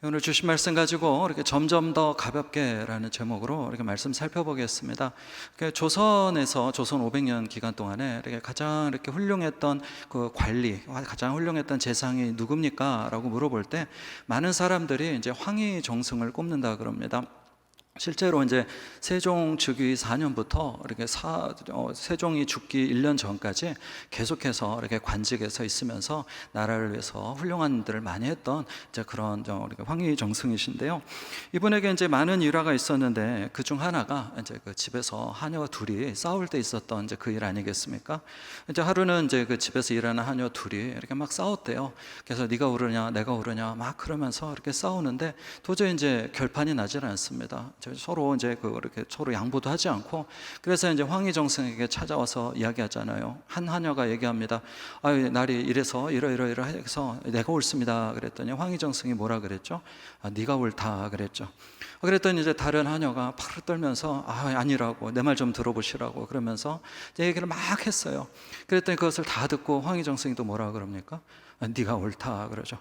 오늘 주신 말씀 가지고 이렇게 점점 더 가볍게라는 제목으로 이렇게 말씀 살펴보겠습니다. 조선에서 조선 500년 기간 동안에 이렇게 가장 이렇게 훌륭했던 그 관리, 가장 훌륭했던 재상이 누굽니까? 라고 물어볼 때 많은 사람들이 이제 황희정승을 꼽는다 그럽니다. 실제로 이제 세종 즉위 4년부터 이렇게 세종이 죽기 1년 전까지 계속해서 이렇게 관직에서 있으면서 나라를 위해서 훌륭한 일들을 많이 했던 이제 그런 황희정승이신데요. 이분에게 이제 많은 일화가 있었는데 그 중 하나가 이제 그 집에서 하녀 둘이 싸울 때 있었던 이제 그 일 아니겠습니까? 이제 하루는 이제 그 집에서 일하는 하녀 둘이 이렇게 막 싸웠대요. 그래서 네가 오르냐, 내가 오르냐 막 그러면서 이렇게 싸우는데 도저히 이제 결판이 나질 않습니다. 서로 이제 그렇게 서로 양보도 하지 않고, 그래서 이제 황희정승에게 찾아와서 이야기하잖아요. 한 하녀가 얘기합니다. 날이 이래서 이러 해서 내가 옳습니다. 그랬더니 황희정승이 뭐라 그랬죠? 네가 옳다 그랬죠. 그랬더니 이제 다른 하녀가 팔을 떨면서 아니라고, 내 말 좀 들어보시라고 그러면서 이제 얘기를 막 했어요. 그랬더니 그것을 다 듣고 황희정승이 또 뭐라 그럽니까? 네가 옳다 그러죠.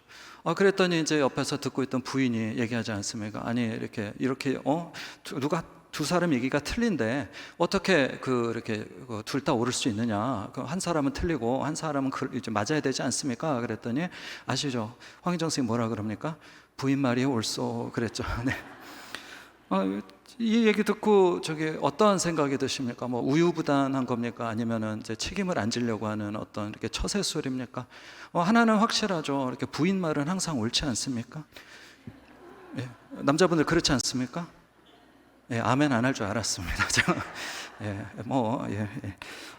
그랬더니 이제 옆에서 듣고 있던 부인이 얘기하지 않습니까? 아니 이렇게 누가 두 사람 얘기가 틀린데 어떻게 이렇게 둘 다 옳을 수 있느냐? 한 사람은 틀리고 한 사람은 이제 맞아야 되지 않습니까? 그랬더니 아시죠? 황희정승이 뭐라 그럽니까? 부인 말이 옳소 그랬죠. 네. 이 얘기 듣고 어떤 생각이 드십니까? 뭐 우유부단한 겁니까? 아니면은 이제 책임을 안 지려고 하는 어떤 이렇게 처세술입니까? 하나는 확실하죠. 이렇게 부인 말은 항상 옳지 않습니까? 예, 남자분들 그렇지 않습니까? 예, 아멘 안 할 줄 알았습니다.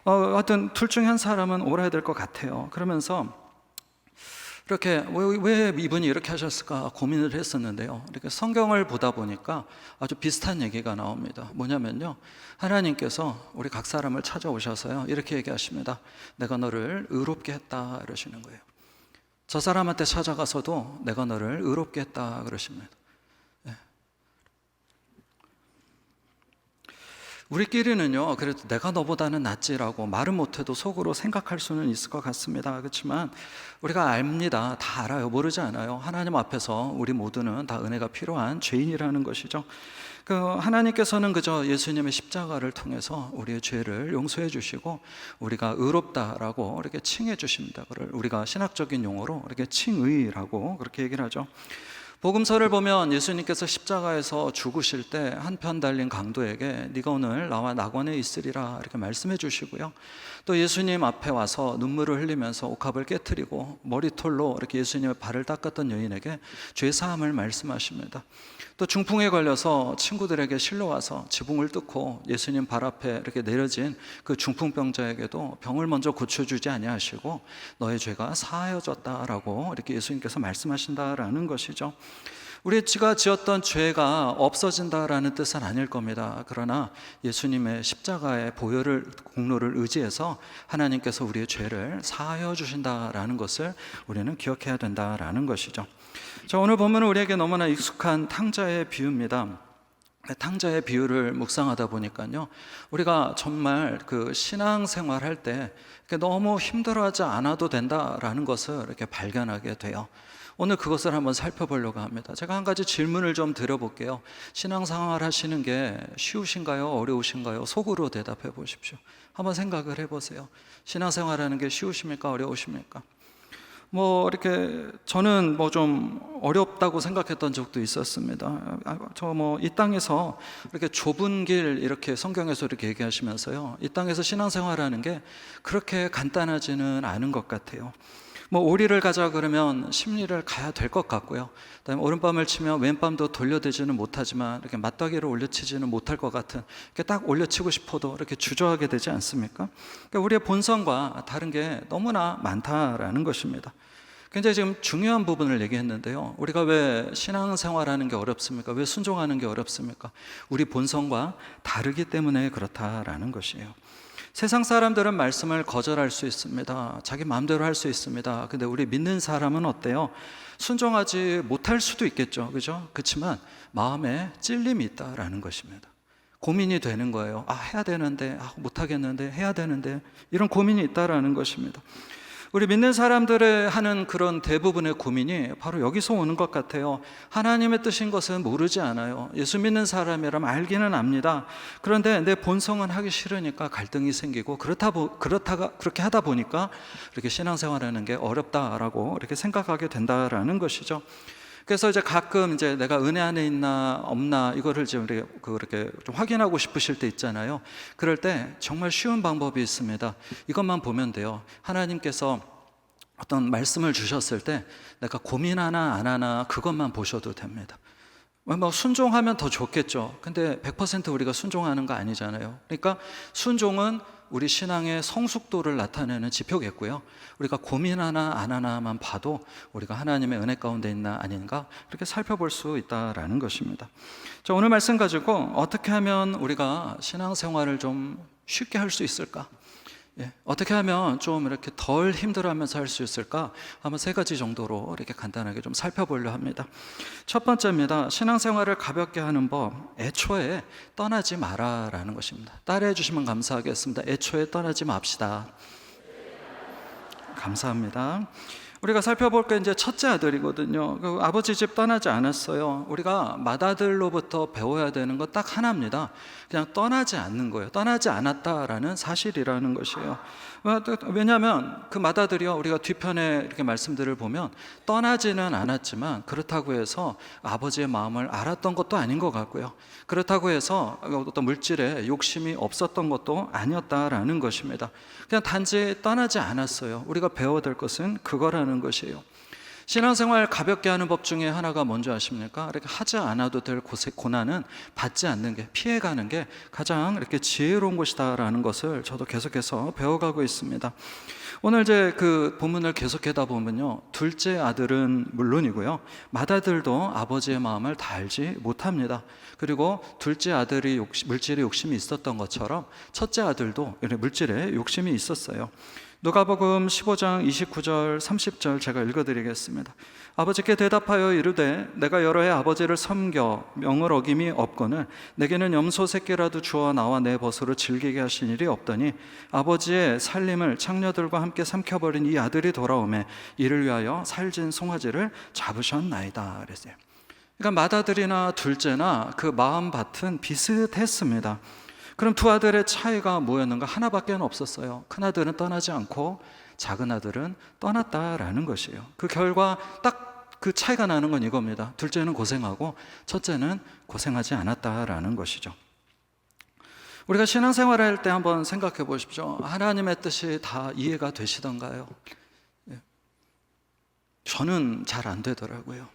하여튼 둘 중에 한 사람은 옳아야 될 것 같아요. 그러면서 이렇게 왜 이분이 이렇게 하셨을까 고민을 했었는데요. 이렇게 성경을 보다 보니까 아주 비슷한 얘기가 나옵니다. 뭐냐면요, 하나님께서 우리 각 사람을 찾아오셔서요 이렇게 얘기하십니다. 내가 너를 의롭게 했다 이러시는 거예요. 저 사람한테 찾아가서도 내가 너를 의롭게 했다 그러십니다. 우리끼리는요, 그래도 내가 너보다는 낫지라고 말은 못해도 속으로 생각할 수는 있을 것 같습니다. 그렇지만 우리가 압니다. 다 알아요. 모르지 않아요. 하나님 앞에서 우리 모두는 다 은혜가 필요한 죄인이라는 것이죠. 하나님께서는 그저 예수님의 십자가를 통해서 우리의 죄를 용서해 주시고 우리가 의롭다라고 이렇게 칭해 주십니다. 그걸 우리가 신학적인 용어로 이렇게 칭의라고 그렇게 얘기를 하죠. 복음서를 보면 예수님께서 십자가에서 죽으실 때 한편 달린 강도에게 네가 오늘 나와 낙원에 있으리라 이렇게 말씀해 주시고요. 또 예수님 앞에 와서 눈물을 흘리면서 옥합을 깨트리고 머리털로 이렇게 예수님의 발을 닦았던 여인에게 죄 사함을 말씀하십니다. 또 중풍에 걸려서 친구들에게 실려와서 지붕을 뚫고 예수님 발 앞에 이렇게 내려진 그 중풍병자에게도 병을 먼저 고쳐주지 아니하시고 너의 죄가 사하여졌다라고 이렇게 예수님께서 말씀하신다라는 것이죠. 우리가 지었던 죄가 없어진다라는 뜻은 아닐 겁니다. 그러나 예수님의 십자가의 공로를 의지해서 하나님께서 우리의 죄를 사하여 주신다라는 것을 우리는 기억해야 된다라는 것이죠. 자, 오늘 본문은 우리에게 너무나 익숙한 탕자의 비유입니다. 탕자의 비유를 묵상하다 보니까요, 우리가 정말 그 신앙생활 할 때 너무 힘들어하지 않아도 된다라는 것을 이렇게 발견하게 돼요. 오늘 그것을 한번 살펴보려고 합니다. 제가 한 가지 질문을 좀 드려볼게요. 신앙생활 하시는 게 쉬우신가요? 어려우신가요? 속으로 대답해 보십시오. 한번 생각을 해보세요. 신앙생활 하는 게 쉬우십니까? 어려우십니까? 이렇게 저는 좀 어렵다고 생각했던 적도 있었습니다. 이 땅에서 이렇게 좁은 길 이렇게 성경에서 이렇게 얘기하시면서요, 이 땅에서 신앙생활하는 게 그렇게 간단하지는 않은 것 같아요. 오리를 가자 그러면 십리를 가야 될 것 같고요. 그다음에 오른밤을 치면 왼밤도 돌려대지는 못하지만 이렇게 맞다기를 올려치지는 못할 것 같은, 이렇게 딱 올려치고 싶어도 이렇게 주저하게 되지 않습니까? 그러니까 우리의 본성과 다른 게 너무나 많다라는 것입니다. 굉장히 지금 중요한 부분을 얘기했는데요. 우리가 왜 신앙생활하는 게 어렵습니까? 왜 순종하는 게 어렵습니까? 우리 본성과 다르기 때문에 그렇다라는 것이에요. 세상 사람들은 말씀을 거절할 수 있습니다. 자기 마음대로 할 수 있습니다. 근데 우리 믿는 사람은 어때요? 순종하지 못할 수도 있겠죠. 그죠? 그렇지만 마음에 찔림이 있다라는 것입니다. 고민이 되는 거예요. 해야 되는데, 못하겠는데, 해야 되는데, 이런 고민이 있다라는 것입니다. 우리 믿는 사람들의 하는 그런 대부분의 고민이 바로 여기서 오는 것 같아요. 하나님의 뜻인 것은 모르지 않아요. 예수 믿는 사람이라면 알기는 압니다. 그런데 내 본성은 하기 싫으니까 갈등이 생기고 그렇게 하다 보니까 이렇게 신앙생활하는 게 어렵다라고 이렇게 생각하게 된다라는 것이죠. 그래서 이제 가끔 이제 내가 은혜 안에 있나 없나 이거를 좀 그렇게 좀 확인하고 싶으실 때 있잖아요. 그럴 때 정말 쉬운 방법이 있습니다. 이것만 보면 돼요. 하나님께서 어떤 말씀을 주셨을 때 내가 고민하나 안 하나 그것만 보셔도 됩니다. 뭐 순종하면 더 좋겠죠. 근데 100% 우리가 순종하는 거 아니잖아요. 그러니까 순종은 우리 신앙의 성숙도를 나타내는 지표겠고요. 우리가 고민하나 안 하나만 봐도 우리가 하나님의 은혜 가운데 있나 아닌가 이렇게 살펴볼 수 있다라는 것입니다. 자, 오늘 말씀 가지고 어떻게 하면 우리가 신앙생활을 좀 쉽게 할 수 있을까? 어떻게 하면 좀 이렇게 덜 힘들어하면서 할 수 있을까? 한번 3가지 정도로 이렇게 간단하게 좀 살펴보려 합니다. 첫 번째입니다. 신앙생활을 가볍게 하는 법, 애초에 떠나지 마라라는 것입니다. 따라해 주시면 감사하겠습니다. 애초에 떠나지 맙시다. 감사합니다. 우리가 살펴볼 게 이제 첫째 아들이거든요. 그 아버지 집 떠나지 않았어요. 우리가 맏아들로부터 배워야 되는 건 딱 하나입니다. 그냥 떠나지 않는 거예요. 떠나지 않았다라는 사실이라는 것이에요. 왜냐하면 그 맏아들이요, 우리가 뒤편에 이렇게 말씀들을 보면 떠나지는 않았지만 그렇다고 해서 아버지의 마음을 알았던 것도 아닌 것 같고요. 그렇다고 해서 어떤 물질에 욕심이 없었던 것도 아니었다라는 것입니다. 그냥 단지 떠나지 않았어요. 우리가 배워야 될 것은 그거라는 것이에요. 신앙생활 가볍게 하는 법 중에 하나가 뭔지 아십니까? 이렇게 하지 않아도 될 고난은 받지 않는 게, 피해가는 게 가장 이렇게 지혜로운 것이다라는 것을 저도 계속해서 배워가고 있습니다. 오늘 이제 그 본문을 계속하다 보면요, 둘째 아들은 물론이고요, 맏아들도 아버지의 마음을 다 알지 못합니다. 그리고 둘째 아들이 물질에 욕심이 있었던 것처럼 첫째 아들도 물질에 욕심이 있었어요. 누가복음 15장 29절 30절 제가 읽어드리겠습니다. 아버지께 대답하여 이르되 내가 여러 해 아버지를 섬겨 명을 어김이 없거늘 내게는 염소 새끼라도 주어 나와 내 벗으로 즐기게 하신 일이 없더니 아버지의 살림을 창녀들과 함께 삼켜버린 이 아들이 돌아오매 이를 위하여 살진 송아지를 잡으셨나이다 그랬어요. 그러니까 맏아들이나 둘째나 그 마음밭은 비슷했습니다. 그럼 두 아들의 차이가 뭐였는가? 하나밖에 없었어요. 큰 아들은 떠나지 않고 작은 아들은 떠났다라는 것이에요. 그 결과 딱 그 차이가 나는 건 이겁니다. 둘째는 고생하고 첫째는 고생하지 않았다라는 것이죠. 우리가 신앙생활을 할 때 한번 생각해 보십시오. 하나님의 뜻이 다 이해가 되시던가요? 저는 잘 안 되더라고요.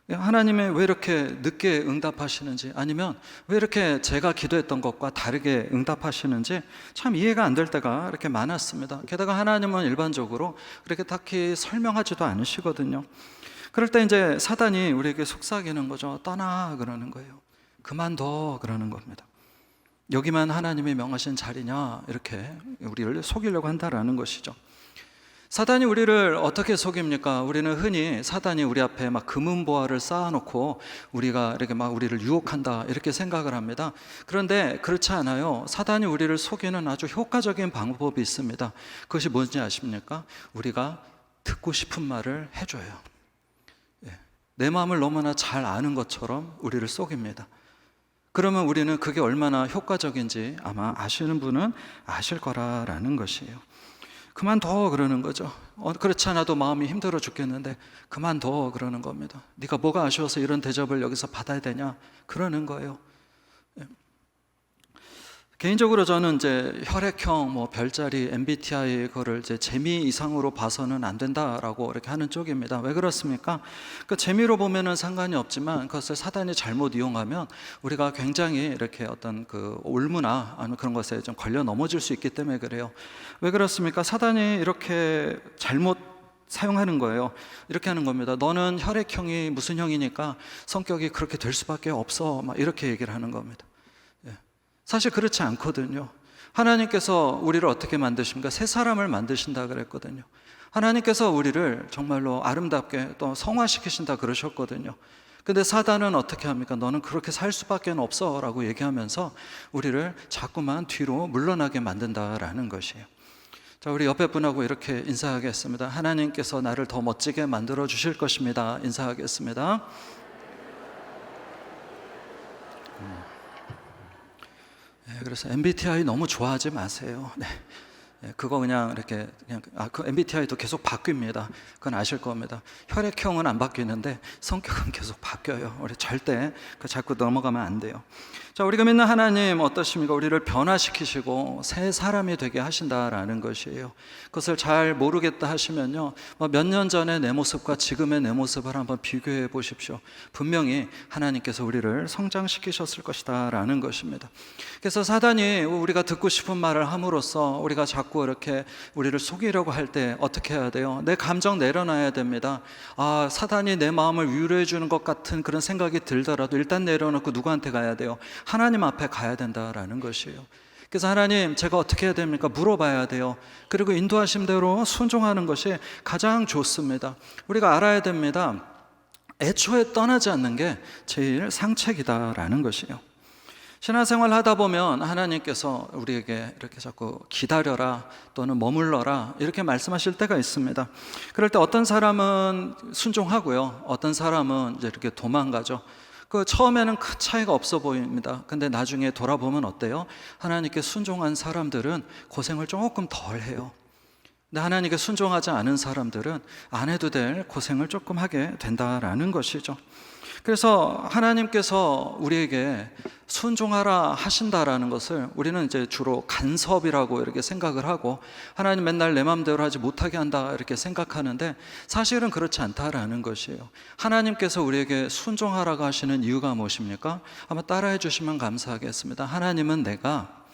하나님이 왜 이렇게 늦게 응답하시는지, 아니면 왜 이렇게 제가 기도했던 것과 다르게 응답하시는지 참 이해가 안 될 때가 이렇게 많았습니다. 게다가 하나님은 일반적으로 그렇게 딱히 설명하지도 않으시거든요. 그럴 때 이제 사단이 우리에게 속삭이는 거죠. 떠나 그러는 거예요. 그만둬 그러는 겁니다. 여기만 하나님이 명하신 자리냐, 이렇게 우리를 속이려고 한다라는 것이죠. 사단이 우리를 어떻게 속입니까? 우리는 흔히 사단이 우리 앞에 막 금은보화를 쌓아놓고 우리가 이렇게 막 우리를 유혹한다 이렇게 생각을 합니다. 그런데 그렇지 않아요. 사단이 우리를 속이는 아주 효과적인 방법이 있습니다. 그것이 뭔지 아십니까? 우리가 듣고 싶은 말을 해줘요. 내 마음을 너무나 잘 아는 것처럼 우리를 속입니다. 그러면 우리는 그게 얼마나 효과적인지 아마 아시는 분은 아실 거라는 것이에요. 그만둬 그러는 거죠. 그렇지 않아도 마음이 힘들어 죽겠는데 그만둬 그러는 겁니다. 네가 뭐가 아쉬워서 이런 대접을 여기서 받아야 되냐 그러는 거예요. 개인적으로 저는 이제 혈액형, 별자리, MBTI 그거를 이제 재미 이상으로 봐서는 안 된다라고 이렇게 하는 쪽입니다. 왜 그렇습니까? 그 재미로 보면은 상관이 없지만 그것을 사단이 잘못 이용하면 우리가 굉장히 이렇게 어떤 그 올무나 아니면 그런 것에 좀 걸려 넘어질 수 있기 때문에 그래요. 왜 그렇습니까? 사단이 이렇게 잘못 사용하는 거예요. 이렇게 하는 겁니다. 너는 혈액형이 무슨 형이니까 성격이 그렇게 될 수밖에 없어. 막 이렇게 얘기를 하는 겁니다. 사실 그렇지 않거든요. 하나님께서 우리를 어떻게 만드십니까? 새 사람을 만드신다 그랬거든요. 하나님께서 우리를 정말로 아름답게 또 성화시키신다 그러셨거든요. 근데 사단은 어떻게 합니까? 너는 그렇게 살 수밖에 없어 라고 얘기하면서 우리를 자꾸만 뒤로 물러나게 만든다라는 것이에요. 자, 우리 옆에 분하고 이렇게 인사하겠습니다. 하나님께서 나를 더 멋지게 만들어 주실 것입니다. 인사하겠습니다. 그래서 MBTI 너무 좋아하지 마세요. 네. 그거 그냥 이렇게 그 MBTI도 계속 바뀝니다. 그건 아실 겁니다. 혈액형은 안 바뀌는데 성격은 계속 바뀌어요. 우리 절대 그 자꾸 넘어가면 안 돼요. 자, 우리가 믿는 하나님 어떠십니까? 우리를 변화시키시고 새 사람이 되게 하신다라는 것이에요. 그것을 잘 모르겠다 하시면요, 몇 년 전의 내 모습과 지금의 내 모습을 한번 비교해 보십시오. 분명히 하나님께서 우리를 성장시키셨을 것이다라는 것입니다. 그래서 사단이 우리가 듣고 싶은 말을 함으로써 우리가 자꾸 이렇게 우리를 속이려고 할 때 어떻게 해야 돼요? 내 감정 내려놔야 됩니다. 사단이 내 마음을 위로해 주는 것 같은 그런 생각이 들더라도 일단 내려놓고 누구한테 가야 돼요? 하나님 앞에 가야 된다라는 것이에요. 그래서 하나님, 제가 어떻게 해야 됩니까? 물어봐야 돼요. 그리고 인도하신 대로 순종하는 것이 가장 좋습니다. 우리가 알아야 됩니다. 애초에 떠나지 않는 게 제일 상책이다라는 것이에요. 신앙생활 하다 보면 하나님께서 우리에게 이렇게 자꾸 기다려라 또는 머물러라 이렇게 말씀하실 때가 있습니다. 그럴 때 어떤 사람은 순종하고요, 어떤 사람은 이제 이렇게 도망가죠. 처음에는 큰 차이가 없어 보입니다. 근데 나중에 돌아보면 어때요? 하나님께 순종한 사람들은 고생을 조금 덜 해요. 근데 하나님께 순종하지 않은 사람들은 안 해도 될 고생을 조금 하게 된다라는 것이죠. 그래서 하나님께서 우리에게 순종하라 하신다라는 것을 우리는 이제 주로 간섭이라고 이렇게 생각을 하고, 하나님 맨날 내 마음대로 하지 못하게 한다 이렇게 생각하는데 사실은 그렇지 않다라는 것이에요. 하나님께서 우리에게 순종하라고 하시는 이유가 무엇입니까? 한번 따라해 주시면 감사하겠습니다. 하나님은 내가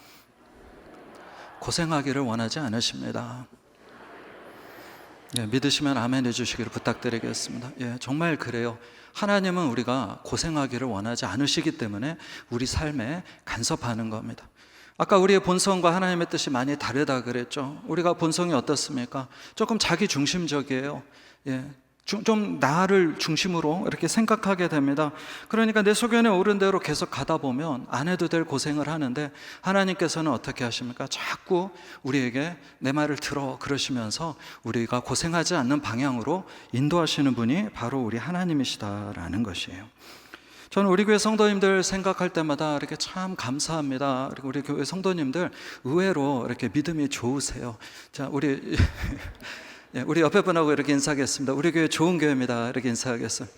고생하기를 원하지 않으십니다. 믿으시면 아멘 해주시기를 부탁드리겠습니다. 정말 그래요. 하나님은 우리가 고생하기를 원하지 않으시기 때문에 우리 삶에 간섭하는 겁니다. 아까 우리의 본성과 하나님의 뜻이 많이 다르다 그랬죠. 우리가 본성이 어떻습니까? 조금 자기 중심적이에요. 좀 나를 중심으로 이렇게 생각하게 됩니다. 그러니까 내 소견에 오른 대로 계속 가다 보면 안 해도 될 고생을 하는데, 하나님께서는 어떻게 하십니까? 자꾸 우리에게 내 말을 들어 그러시면서 우리가 고생하지 않는 방향으로 인도하시는 분이 바로 우리 하나님이시다라는 것이에요. 저는 우리 교회 성도님들 생각할 때마다 이렇게 참 감사합니다. 그리고 우리 교회 성도님들 의외로 이렇게 믿음이 좋으세요. 자, 우리 옆에 분하고 이렇게 인사하겠습니다. 우리 교회 좋은 교회입니다. 이렇게 인사하겠습니다.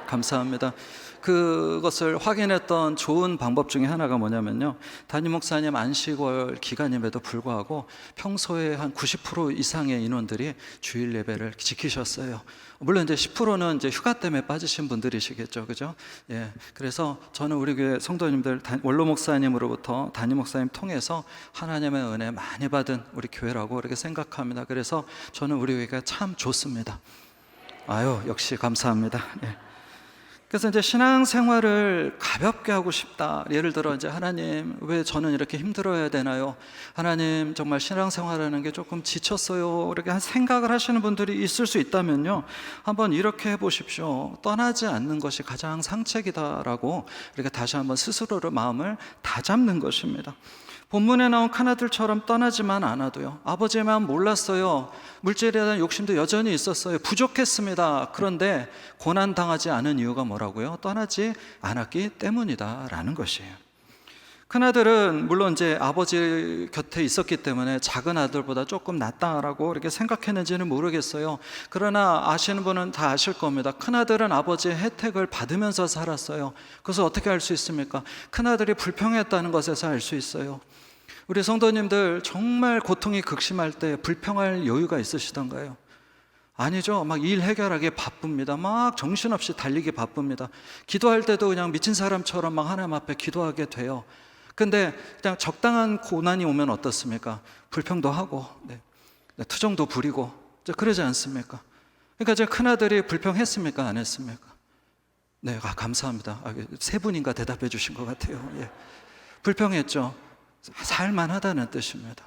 감사합니다. 그것을 확인했던 좋은 방법 중에 하나가 뭐냐면요, 담임 목사님 안식월 기간임에도 불구하고 평소에 한 90% 이상의 인원들이 주일 예배를 지키셨어요. 물론 이제 10%는 이제 휴가 때문에 빠지신 분들이시겠죠, 그죠? 그래서 저는 우리 교회 성도님들 원로 목사님으로부터 담임 목사님 통해서 하나님의 은혜 많이 받은 우리 교회라고 이렇게 생각합니다. 그래서 저는 우리 교회가 참 좋습니다. 역시 감사합니다. 그래서 이제 신앙생활을 가볍게 하고 싶다. 예를 들어 이제 하나님, 왜 저는 이렇게 힘들어야 되나요? 하나님, 정말 신앙생활하는 게 조금 지쳤어요. 이렇게 생각을 하시는 분들이 있을 수 있다면요, 한번 이렇게 해보십시오. 떠나지 않는 것이 가장 상책이다라고 이렇게 다시 한번 스스로를 마음을 다잡는 것입니다. 본문에 나온 카나들처럼 떠나지만 않아도요, 아버지의 마음 몰랐어요. 물질에 대한 욕심도 여전히 있었어요. 부족했습니다. 그런데 고난당하지 않은 이유가 뭐라고요? 떠나지 않았기 때문이다 라는 것이에요. 큰아들은 물론 이제 아버지 곁에 있었기 때문에 작은 아들보다 조금 낫다라고 이렇게 생각했는지는 모르겠어요. 그러나 아시는 분은 다 아실 겁니다. 큰아들은 아버지의 혜택을 받으면서 살았어요. 그래서 어떻게 알 수 있습니까? 큰아들이 불평했다는 것에서 알 수 있어요. 우리 성도님들 정말 고통이 극심할 때 불평할 여유가 있으시던가요? 아니죠. 막 일 해결하기에 바쁩니다. 막 정신없이 달리기 바쁩니다. 기도할 때도 그냥 미친 사람처럼 막 하나님 앞에 기도하게 돼요. 근데 그냥 적당한 고난이 오면 어떻습니까? 불평도 하고, 투정도 부리고, 그러지 않습니까? 그러니까 제 큰아들이 불평했습니까? 안 했습니까? 감사합니다. 세 분인가 대답해 주신 것 같아요. 불평했죠. 살만하다는 뜻입니다.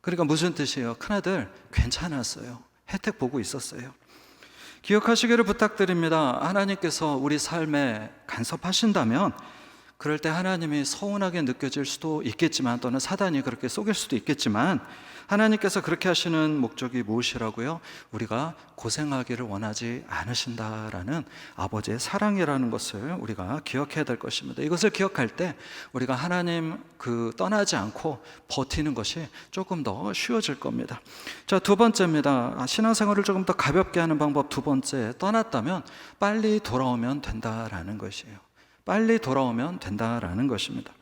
그러니까 무슨 뜻이에요? 큰아들 괜찮았어요. 혜택 보고 있었어요. 기억하시기를 부탁드립니다. 하나님께서 우리 삶에 간섭하신다면 그럴 때 하나님이 서운하게 느껴질 수도 있겠지만, 또는 사단이 그렇게 속일 수도 있겠지만, 하나님께서 그렇게 하시는 목적이 무엇이라고요? 우리가 고생하기를 원하지 않으신다라는 아버지의 사랑이라는 것을 우리가 기억해야 될 것입니다. 이것을 기억할 때 우리가 하나님 떠나지 않고 버티는 것이 조금 더 쉬워질 겁니다. 자, 두 번째입니다. 신앙생활을 조금 더 가볍게 하는 방법 두 번째, 떠났다면 빨리 돌아오면 된다라는 것이에요. 빨리 돌아오면 된다라는 것입니다.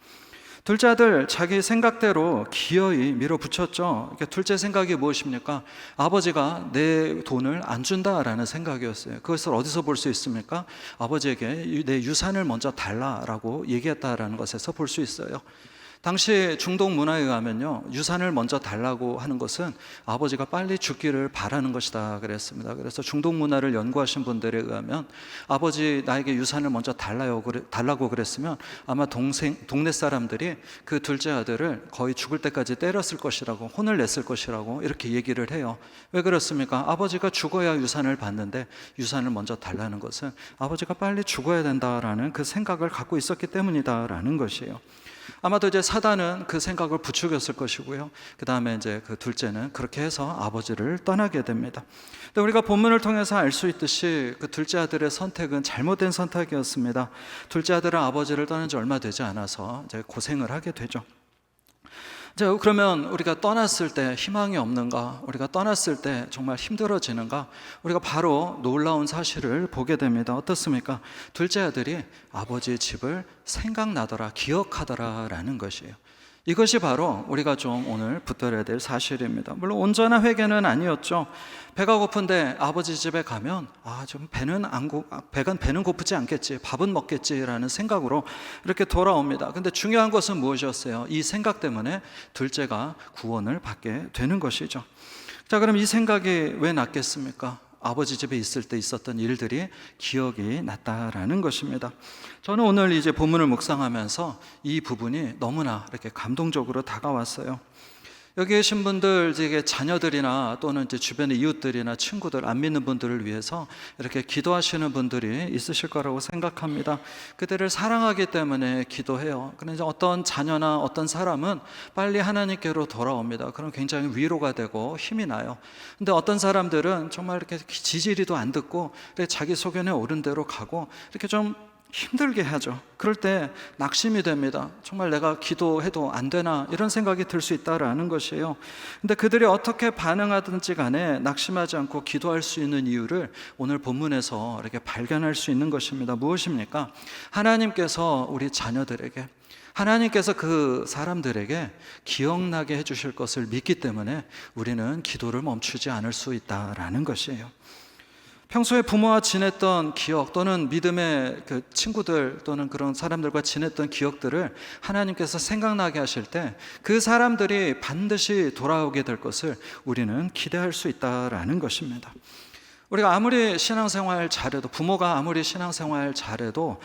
둘째 아들 자기 생각대로 기어이 밀어붙였죠. 둘째 생각이 무엇입니까? 아버지가 내 돈을 안 준다라는 생각이었어요. 그것을 어디서 볼 수 있습니까? 아버지에게 내 유산을 먼저 달라라고 얘기했다라는 것에서 볼 수 있어요. 당시 중동 문화에 의하면요, 유산을 먼저 달라고 하는 것은 아버지가 빨리 죽기를 바라는 것이다 그랬습니다. 그래서 중동 문화를 연구하신 분들에 의하면 아버지 나에게 유산을 먼저 달라고 그랬으면 아마 동네 사람들이 그 둘째 아들을 거의 죽을 때까지 때렸을 것이라고, 혼을 냈을 것이라고 이렇게 얘기를 해요. 왜 그렇습니까? 아버지가 죽어야 유산을 받는데 유산을 먼저 달라는 것은 아버지가 빨리 죽어야 된다라는 그 생각을 갖고 있었기 때문이다라는 것이에요. 아마도 이제 사단은 그 생각을 부추겼을 것이고요. 그 다음에 이제 그 둘째는 그렇게 해서 아버지를 떠나게 됩니다. 근데 우리가 본문을 통해서 알 수 있듯이 그 둘째 아들의 선택은 잘못된 선택이었습니다. 둘째 아들은 아버지를 떠난 지 얼마 되지 않아서 이제 고생을 하게 되죠. 자, 그러면 우리가 떠났을 때 희망이 없는가? 우리가 떠났을 때 정말 힘들어지는가? 우리가 바로 놀라운 사실을 보게 됩니다. 어떻습니까? 둘째 아들이 아버지의 집을 생각나더라, 기억하더라라는 것이에요. 이것이 바로 우리가 좀 오늘 붙들어야 될 사실입니다. 물론 온전한 회개는 아니었죠. 배가 고픈데 아버지 집에 가면 좀 배는 고프지 않겠지, 밥은 먹겠지라는 생각으로 이렇게 돌아옵니다. 근데 중요한 것은 무엇이었어요? 이 생각 때문에 둘째가 구원을 받게 되는 것이죠. 자, 그럼 이 생각이 왜 났겠습니까? 아버지 집에 있을 때 있었던 일들이 기억이 났다라는 것입니다. 저는 오늘 이제 본문을 묵상하면서 이 부분이 너무나 이렇게 감동적으로 다가왔어요. 여기 계신 분들, 이게 자녀들이나 또는 이제 주변의 이웃들이나 친구들, 안 믿는 분들을 위해서 이렇게 기도하시는 분들이 있으실 거라고 생각합니다. 그들을 사랑하기 때문에 기도해요. 그런데 어떤 자녀나 어떤 사람은 빨리 하나님께로 돌아옵니다. 그럼 굉장히 위로가 되고 힘이 나요. 근데 어떤 사람들은 정말 이렇게 지지리도 안 듣고 자기 소견에 옳은 대로 가고 이렇게 좀 힘들게 하죠. 그럴 때 낙심이 됩니다. 정말 내가 기도해도 안 되나, 이런 생각이 들 수 있다라는 것이에요. 근데 그들이 어떻게 반응하든지 간에 낙심하지 않고 기도할 수 있는 이유를 오늘 본문에서 이렇게 발견할 수 있는 것입니다. 무엇입니까? 하나님께서 우리 자녀들에게, 하나님께서 그 사람들에게 기억나게 해주실 것을 믿기 때문에 우리는 기도를 멈추지 않을 수 있다라는 것이에요. 평소에 부모와 지냈던 기억, 또는 믿음의 그 친구들 또는 그런 사람들과 지냈던 기억들을 하나님께서 생각나게 하실 때 그 사람들이 반드시 돌아오게 될 것을 우리는 기대할 수 있다라는 것입니다. 우리가 아무리 신앙생활 잘해도, 부모가 아무리 신앙생활 잘해도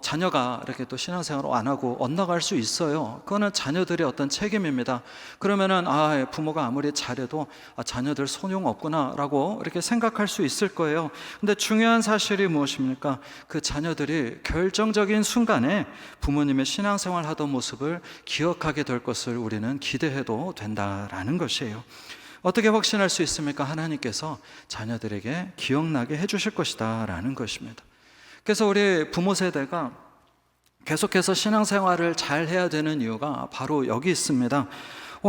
자녀가 이렇게 또 신앙생활을 안 하고 엇나갈 수 있어요. 그거는 자녀들의 어떤 책임입니다. 그러면은 부모가 아무리 잘해도 자녀들 소용없구나 라고 이렇게 생각할 수 있을 거예요. 근데 중요한 사실이 무엇입니까? 그 자녀들이 결정적인 순간에 부모님의 신앙생활 하던 모습을 기억하게 될 것을 우리는 기대해도 된다라는 것이에요. 어떻게 확신할 수 있습니까? 하나님께서 자녀들에게 기억나게 해주실 것이다 라는 것입니다. 그래서 우리 부모 세대가 계속해서 신앙생활을 잘 해야 되는 이유가 바로 여기 있습니다.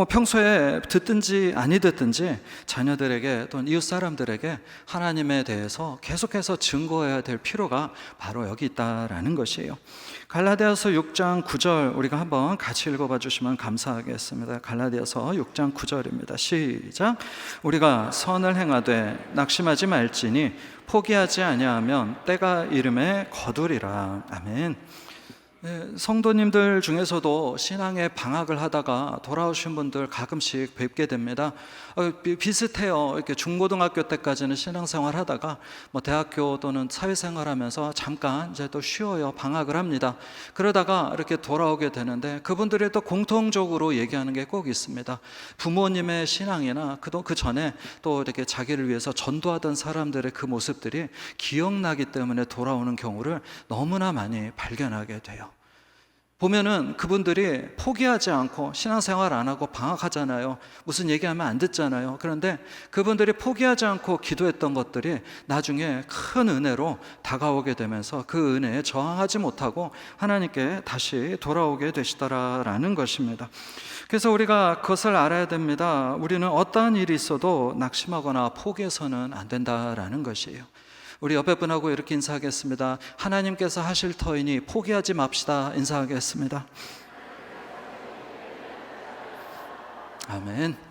평소에 듣든지 아니 듣든지 자녀들에게 또는 이웃 사람들에게 하나님에 대해서 계속해서 증거해야 될 필요가 바로 여기 있다라는 것이에요. 갈라디아서 6장 9절 우리가 한번 같이 읽어봐 주시면 감사하겠습니다. 갈라디아서 6장 9절입니다. 시작. 우리가 선을 행하되 낙심하지 말지니 포기하지 아니하면 때가 이름에 거두리라. 아멘. 성도님들 중에서도 신앙의 방학을 하다가 돌아오신 분들 가끔씩 뵙게 됩니다. 비슷해요. 이렇게 중고등학교 때까지는 신앙생활 하다가 대학교 또는 사회생활 하면서 잠깐 이제 또 쉬어요. 방학을 합니다. 그러다가 이렇게 돌아오게 되는데 그분들이 또 공통적으로 얘기하는 게 꼭 있습니다. 부모님의 신앙이나 그 전에 또 이렇게 자기를 위해서 전도하던 사람들의 그 모습들이 기억나기 때문에 돌아오는 경우를 너무나 많이 발견하게 돼요. 보면은 그분들이 포기하지 않고 신앙생활 안 하고 방학하잖아요. 무슨 얘기하면 안 듣잖아요. 그런데 그분들이 포기하지 않고 기도했던 것들이 나중에 큰 은혜로 다가오게 되면서 그 은혜에 저항하지 못하고 하나님께 다시 돌아오게 되시더라라는 것입니다. 그래서 우리가 그것을 알아야 됩니다. 우리는 어떠한 일이 있어도 낙심하거나 포기해서는 안 된다라는 것이에요. 우리 옆에 분하고 이렇게 인사하겠습니다. 하나님께서 하실 터이니 포기하지 맙시다. 인사하겠습니다. 아멘.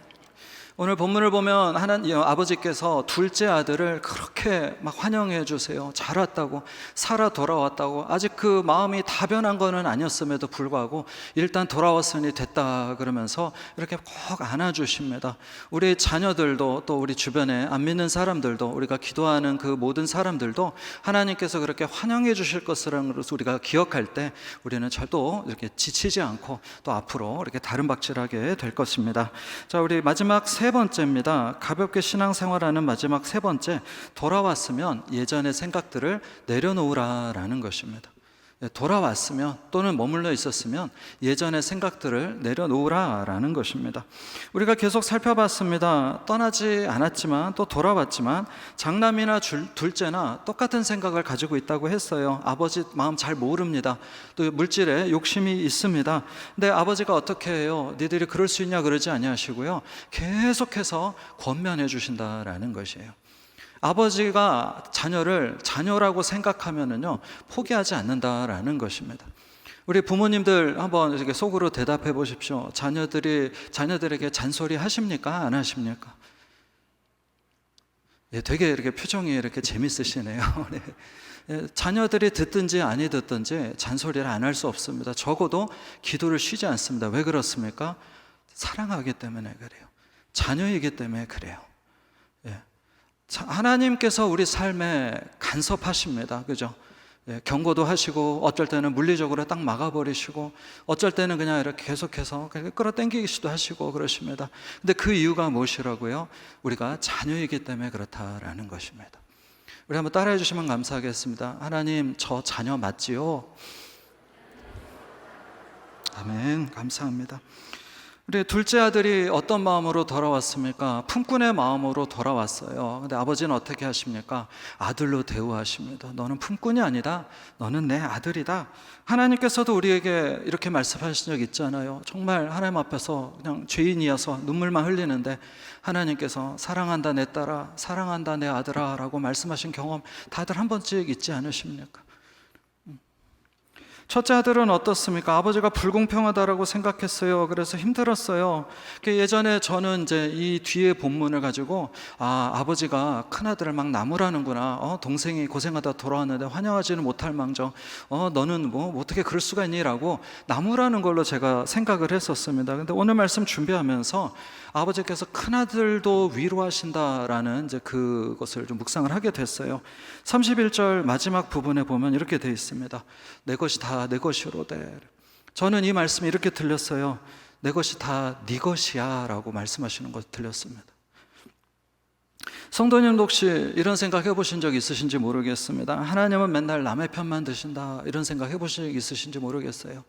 오늘 본문을 보면 하나님 아버지께서 둘째 아들을 그렇게 막 환영해 주세요. 잘 왔다고, 살아 돌아왔다고. 아직 그 마음이 다 변한 거는 아니었음에도 불구하고 일단 돌아왔으니 됐다 그러면서 이렇게 꼭 안아주십니다. 우리 자녀들도 또 우리 주변에 안 믿는 사람들도 우리가 기도하는 그 모든 사람들도 하나님께서 그렇게 환영해 주실 것이라는 것을 우리가 기억할 때 우리는 절도 이렇게 지치지 않고 또 앞으로 이렇게 다름박질하게 될 것입니다. 자, 우리 마지막 세 번째입니다. 가볍게 신앙생활하는 마지막 세 번째, 돌아왔으면 예전의 생각들을 내려놓으라라는 것입니다. 돌아왔으면 또는 머물러 있었으면 예전의 생각들을 내려놓으라라는 것입니다. 우리가 계속 살펴봤습니다. 떠나지 않았지만 또 돌아왔지만 장남이나 둘째나 똑같은 생각을 가지고 있다고 했어요. 아버지 마음 잘 모릅니다. 또 물질에 욕심이 있습니다. 근데 아버지가 어떻게 해요? 니들이 그럴 수 있냐 그러지 아니하시고요. 계속해서 권면해 주신다라는 것이에요. 아버지가 자녀를 자녀라고 생각하면은요, 포기하지 않는다라는 것입니다. 우리 부모님들 한번 이렇게 속으로 대답해 보십시오. 자녀들에게 잔소리 하십니까? 안 하십니까? 예, 되게 이렇게 표정이 이렇게 재밌으시네요. 네. 예, 자녀들이 듣든지 아니 듣든지 잔소리를 안 할 수 없습니다. 적어도 기도를 쉬지 않습니다. 왜 그렇습니까? 사랑하기 때문에 그래요. 자녀이기 때문에 그래요. 예. 하나님께서 우리 삶에 간섭하십니다. 그죠? 예, 경고도 하시고 어쩔 때는 물리적으로 딱 막아버리시고 어쩔 때는 그냥 이렇게 계속해서 끌어당기기도 하시고 그러십니다. 근데 그 이유가 무엇이라고요? 우리가 자녀이기 때문에 그렇다라는 것입니다. 우리 한번 따라해 주시면 감사하겠습니다. 하나님, 저 자녀 맞지요? 아멘. 감사합니다. 우리 둘째 아들이 어떤 마음으로 돌아왔습니까? 품꾼의 마음으로 돌아왔어요. 근데 아버지는 어떻게 하십니까? 아들로 대우하십니다. 너는 품꾼이 아니다. 너는 내 아들이다. 하나님께서도 우리에게 이렇게 말씀하신 적 있잖아요. 정말 하나님 앞에서 그냥 죄인이어서 눈물만 흘리는데 하나님께서 사랑한다 내 딸아, 사랑한다 내 아들아 라고 말씀하신 경험 다들 한 번씩 있지 않으십니까? 첫째 아들은 어떻습니까? 아버지가 불공평하다라고 생각했어요. 그래서 힘들었어요. 예전에 저는 이제 이 뒤에 본문을 가지고 아버지가 큰 아들을 막 나무라는구나. 동생이 고생하다 돌아왔는데 환영하지는 못할 망정. 너는 뭐 어떻게 그럴 수가 있니라고 나무라는 걸로 제가 생각을 했었습니다. 근데 오늘 말씀 준비하면서 아버지께서 큰 아들도 위로하신다라는 이제 그것을 좀 묵상을 하게 됐어요. 31절 마지막 부분에 보면 이렇게 되어 있습니다. 내 것이 다 내 것이로되. 저는 이 말씀이 이렇게 들렸어요. 내 것이 다 네 것이야 라고 말씀하시는 것 들렸습니다. 성도님도 혹시 이런 생각 해보신 적 있으신지 모르겠습니다. 하나님은 맨날 남의 편만 드신다 이런 생각 해보신 적 있으신지 모르겠어요.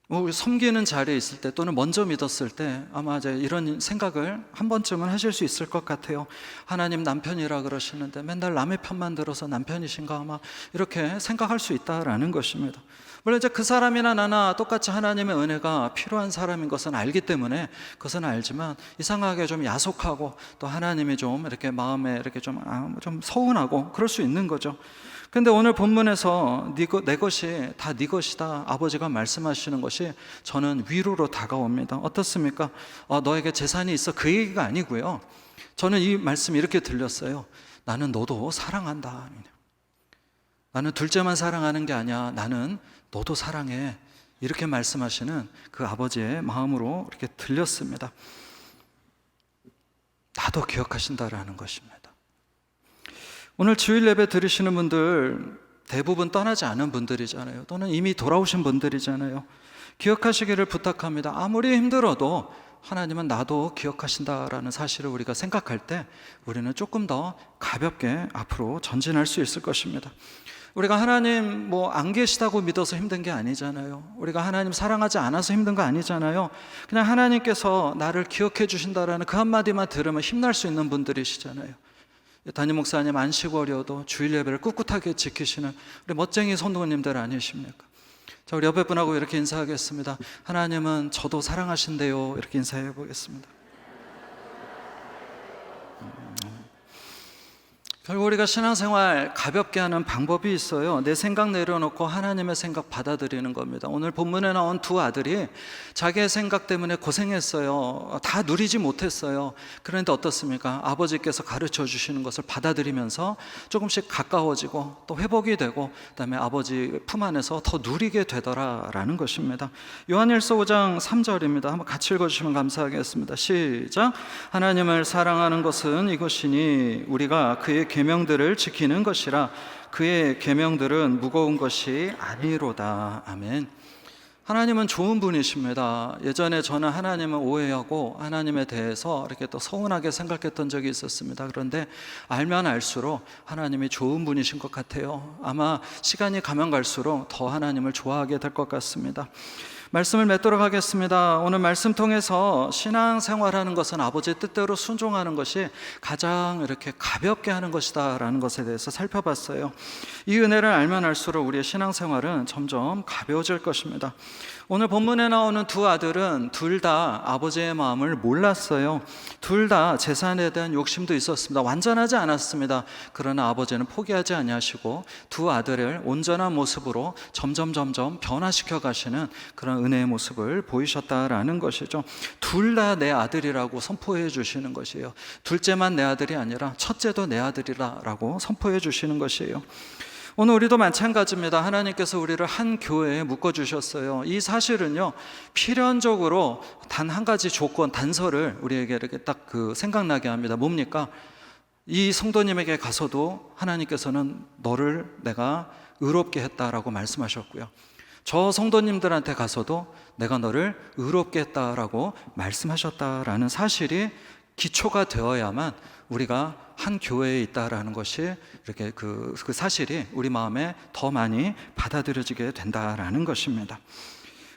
우리 섬기는 자리에 있을 때 또는 먼저 믿었을 때 아마 이제 이런 생각을 한 번쯤은 하실 수 있을 것 같아요. 하나님 남편이라 그러시는데 맨날 남의 편만 들어서 남편이신가 아마 이렇게 생각할 수 있다라는 것입니다. 물론 이제 그 사람이나 나나 똑같이 하나님의 은혜가 필요한 사람인 것은 알기 때문에 그것은 알지만 이상하게 좀 야속하고 또 하나님이 좀 이렇게 마음에 이렇게 좀 서운하고 그럴 수 있는 거죠. 근데 오늘 본문에서 내 것이 다 네 것이다 아버지가 말씀하시는 것이 저는 위로로 다가옵니다. 어떻습니까? 너에게 재산이 있어 그 얘기가 아니고요. 저는 이 말씀이 이렇게 들렸어요. 나는 너도 사랑한다. 나는 둘째만 사랑하는 게 아니야. 나는 너도 사랑해. 이렇게 말씀하시는 그 아버지의 마음으로 이렇게 들렸습니다. 나도 기억하신다라는 것입니다. 오늘 주일 예배 들으시는 분들 대부분 떠나지 않은 분들이잖아요. 또는 이미 돌아오신 분들이잖아요. 기억하시기를 부탁합니다. 아무리 힘들어도 하나님은 나도 기억하신다라는 사실을 우리가 생각할 때 우리는 조금 더 가볍게 앞으로 전진할 수 있을 것입니다. 우리가 하나님 안 계시다고 믿어서 힘든 게 아니잖아요. 우리가 하나님 사랑하지 않아서 힘든 거 아니잖아요. 그냥 하나님께서 나를 기억해 주신다라는 그 한마디만 들으면 힘날 수 있는 분들이시잖아요. 담임 목사님 안 쉬고 어려도 주일 예배를 꿋꿋하게 지키시는 우리 멋쟁이 성도님들 아니십니까? 자, 우리 옆에 분하고 이렇게 인사하겠습니다. 하나님은 저도 사랑하신대요. 이렇게 인사해 보겠습니다. 결국 우리가 신앙생활 가볍게 하는 방법이 있어요. 내 생각 내려놓고 하나님의 생각 받아들이는 겁니다. 오늘 본문에 나온 두 아들이 자기의 생각 때문에 고생했어요. 다 누리지 못했어요. 그런데 어떻습니까? 아버지께서 가르쳐 주시는 것을 받아들이면서 조금씩 가까워지고 또 회복이 되고 그다음에 아버지 품 안에서 더 누리게 되더라라는 것입니다. 요한일서 5장 3절입니다. 한번 같이 읽어주시면 감사하겠습니다. 시작. 하나님을 사랑하는 것은 이것이니 우리가 그의 계명들을 지키는 것이라. 그의 계명들은 무거운 것이 아니로다. 아멘. 하나님은 좋은 분이십니다. 예전에 저는 하나님을 오해하고 하나님에 대해서 이렇게 또 서운하게 생각했던 적이 있었습니다. 그런데 알면 알수록 하나님이 좋은 분이신 것 같아요. 아마 시간이 가면 갈수록 더 하나님을 좋아하게 될 것 같습니다. 말씀을 맺도록 하겠습니다. 오늘 말씀 통해서 신앙생활하는 것은 아버지의 뜻대로 순종하는 것이 가장 이렇게 가볍게 하는 것이다 라는 것에 대해서 살펴봤어요. 이 은혜를 알면 알수록 우리의 신앙생활은 점점 가벼워질 것입니다. 오늘 본문에 나오는 두 아들은 둘 다 아버지의 마음을 몰랐어요. 둘 다 재산에 대한 욕심도 있었습니다. 완전하지 않았습니다. 그러나 아버지는 포기하지 아니하시고 두 아들을 온전한 모습으로 점점 변화시켜 가시는 그런 은혜의 모습을 보이셨다라는 것이죠. 둘 다 내 아들이라고 선포해 주시는 것이에요. 둘째만 내 아들이 아니라 첫째도 내 아들이라고 선포해 주시는 것이에요. 오늘 우리도 마찬가지입니다. 하나님께서 우리를 한 교회에 묶어주셨어요. 이 사실은요, 필연적으로 단 한 가지 조건, 단서를 우리에게 이렇게 딱 생각나게 합니다. 뭡니까? 이 성도님에게 가서도 하나님께서는 너를 내가 의롭게 했다라고 말씀하셨고요. 저 성도님들한테 가서도 내가 너를 의롭게 했다라고 말씀하셨다라는 사실이 기초가 되어야만 우리가 한 교회에 있다라는 것이 이렇게 그 사실이 우리 마음에 더 많이 받아들여지게 된다라는 것입니다.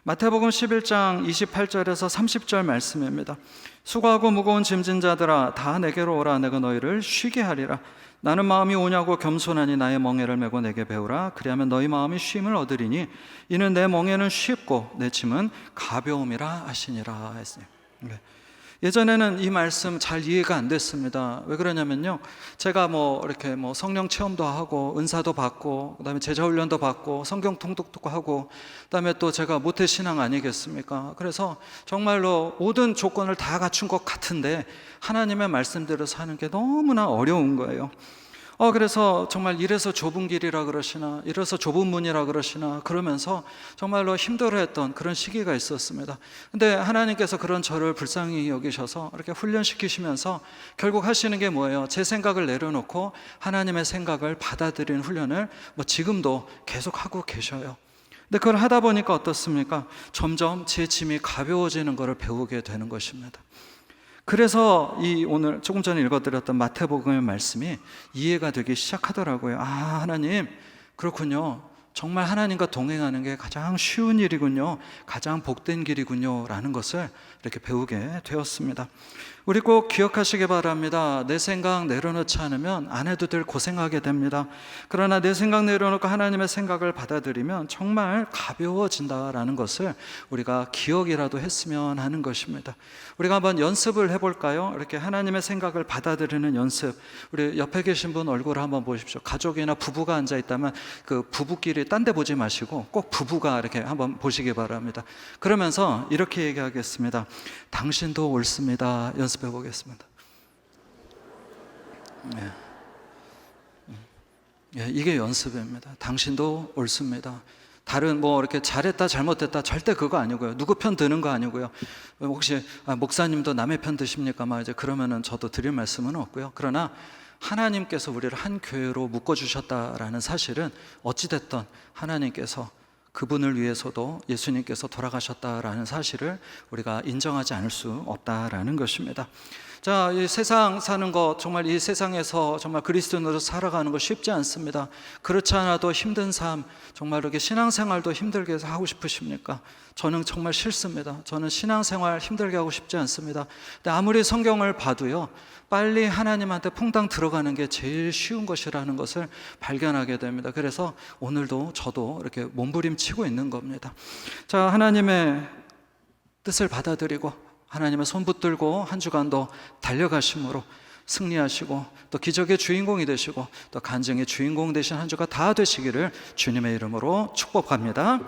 마태복음 11장 28절에서 30절 말씀입니다. 수고하고 무거운 짐진 자들아 다 내게로 오라. 내가 너희를 쉬게 하리라. 나는 마음이 오냐고 겸손하니 나의 멍에를 메고 내게 배우라. 그리하면 너희 마음이 쉼을 얻으리니 이는 내 멍에는 쉽고 내 짐은 가벼움이라 하시니라 했어요. 예전에는 이 말씀 잘 이해가 안 됐습니다. 왜 그러냐면요, 제가 이렇게 성령 체험도 하고 은사도 받고 그다음에 제자 훈련도 받고 성경 통독도 하고 그다음에 또 제가 모태신앙 아니겠습니까? 그래서 정말로 모든 조건을 다 갖춘 것 같은데 하나님의 말씀대로 사는 게 너무나 어려운 거예요. 그래서 정말 이래서 좁은 길이라 그러시나 이래서 좁은 문이라 그러시나 그러면서 정말로 힘들어했던 그런 시기가 있었습니다. 근데 하나님께서 그런 저를 불쌍히 여기셔서 이렇게 훈련시키시면서 결국 하시는 게 뭐예요? 제 생각을 내려놓고 하나님의 생각을 받아들이는 훈련을 지금도 계속 하고 계셔요. 근데 그걸 하다 보니까 어떻습니까? 점점 제 짐이 가벼워지는 것을 배우게 되는 것입니다. 그래서 이 오늘 조금 전에 읽어드렸던 마태복음의 말씀이 이해가 되기 시작하더라고요. 하나님, 그렇군요. 정말 하나님과 동행하는 게 가장 쉬운 일이군요. 가장 복된 길이군요. 라는 것을 이렇게 배우게 되었습니다. 우리 꼭 기억하시기 바랍니다. 내 생각 내려놓지 않으면 안 해도 될 고생하게 됩니다. 그러나 내 생각 내려놓고 하나님의 생각을 받아들이면 정말 가벼워진다라는 것을 우리가 기억이라도 했으면 하는 것입니다. 우리가 한번 연습을 해볼까요? 이렇게 하나님의 생각을 받아들이는 연습. 우리 옆에 계신 분 얼굴을 한번 보십시오. 가족이나 부부가 앉아있다면 그 부부끼리 딴 데 보지 마시고 꼭 부부가 이렇게 한번 보시기 바랍니다. 그러면서 이렇게 얘기하겠습니다. 당신도 옳습니다. 연습해 보겠습니다. 이게 연습입니다. 당신도 옳습니다. 다른 이렇게 잘했다 잘못했다 절대 그거 아니고요. 누구 편 드는 거 아니고요. 혹시 목사님도 남의 편 드십니까? 이제 그러면은 저도 드릴 말씀은 없고요. 그러나 하나님께서 우리를 한 교회로 묶어주셨다라는 사실은 어찌됐든 하나님께서 그분을 위해서도 예수님께서 돌아가셨다라는 사실을 우리가 인정하지 않을 수 없다라는 것입니다. 자, 이 세상 사는 것, 정말 이 세상에서 정말 그리스도인으로 살아가는 거 쉽지 않습니다. 그렇지 않아도 힘든 삶, 정말 이렇게 신앙생활도 힘들게 하고 싶으십니까? 저는 정말 싫습니다. 저는 신앙생활 힘들게 하고 싶지 않습니다. 근데 아무리 성경을 봐도요, 빨리 하나님한테 퐁당 들어가는 게 제일 쉬운 것이라는 것을 발견하게 됩니다. 그래서 오늘도 저도 이렇게 몸부림치고 있는 겁니다. 자, 하나님의 뜻을 받아들이고 하나님의 손 붙들고 한 주간도 달려가심으로 승리하시고 또 기적의 주인공이 되시고 또 간증의 주인공 되신 한 주가 다 되시기를 주님의 이름으로 축복합니다.